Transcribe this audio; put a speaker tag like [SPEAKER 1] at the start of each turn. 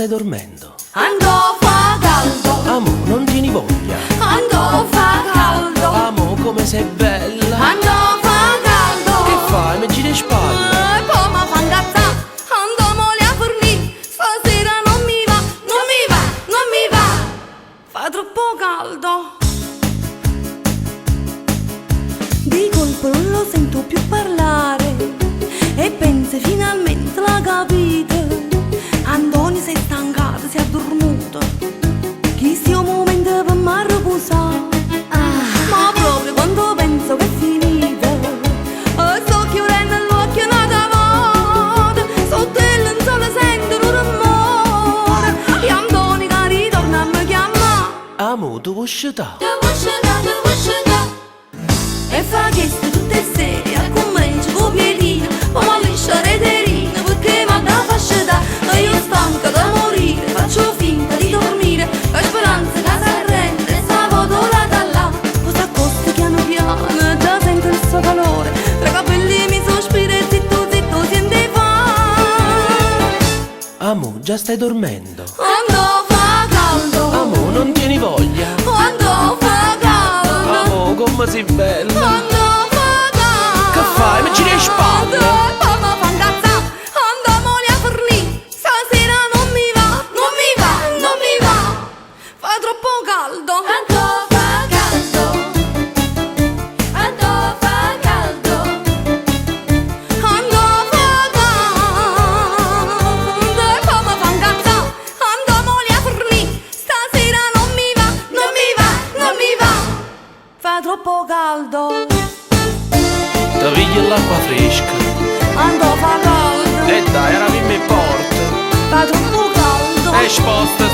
[SPEAKER 1] stai dormendo.
[SPEAKER 2] Andò fa caldo,
[SPEAKER 1] Amo, non tieni voglia.
[SPEAKER 2] andò fa caldo,
[SPEAKER 1] Amo, come sei bella.
[SPEAKER 2] andò fa caldo.
[SPEAKER 1] Che fai? Mi giri le spalle.
[SPEAKER 2] E poi mi fa incazzare, andiamo lì a fornì. Stasera non mi va, non mi va, non mi va. Fa troppo caldo. Di colpo non lo sento più parlare e pensi finalmente l'ha capito. Antoni si è stancato, si è addormuto. Chi sia un momento per mi riposare. Ma proprio quando penso che è finita, sto chiudendo l'occhio un'altra volta. Sotto il sole sento un rumore e Antoni che ritorna a mi chiamare.
[SPEAKER 1] Amo, tu vuoi sciutare?
[SPEAKER 2] E fa chiesto tutte sere al commercio con piedina, poi mi liscia reterina perché mi da fascia. E io stanca da morire, faccio finta di dormire, la speranza che si arrende, stavo dorata là. Cosa accosta piano piano, già sento il suo calore, tra capelli mi sospira e zitto zitto sente fa.
[SPEAKER 1] Amo, già stai dormendo.
[SPEAKER 2] Quando fa caldo,
[SPEAKER 1] Amo, non tieni voglia.
[SPEAKER 2] quando fa caldo,
[SPEAKER 1] Amo, come sei bella.
[SPEAKER 2] quando fa caldo.
[SPEAKER 1] Che fai? Mi giri le spalle.
[SPEAKER 2] Poi mi fa incazzare, andiamo lì a fornì. Stasera non mi va, non mi va, non mi va. Fa troppo caldo. Quando fa caldo, quando fa caldo, quando fa caldo. E poi mi fa incazzare, andiamo lì a fornì. Stasera non mi va, non mi va, non mi va. Fa troppo caldo.
[SPEAKER 1] Ti pigli l'acqua fresca.
[SPEAKER 2] Andò fa caldo,
[SPEAKER 1] E dai, era in me porta.
[SPEAKER 2] fa troppo caldo.
[SPEAKER 1] E sposta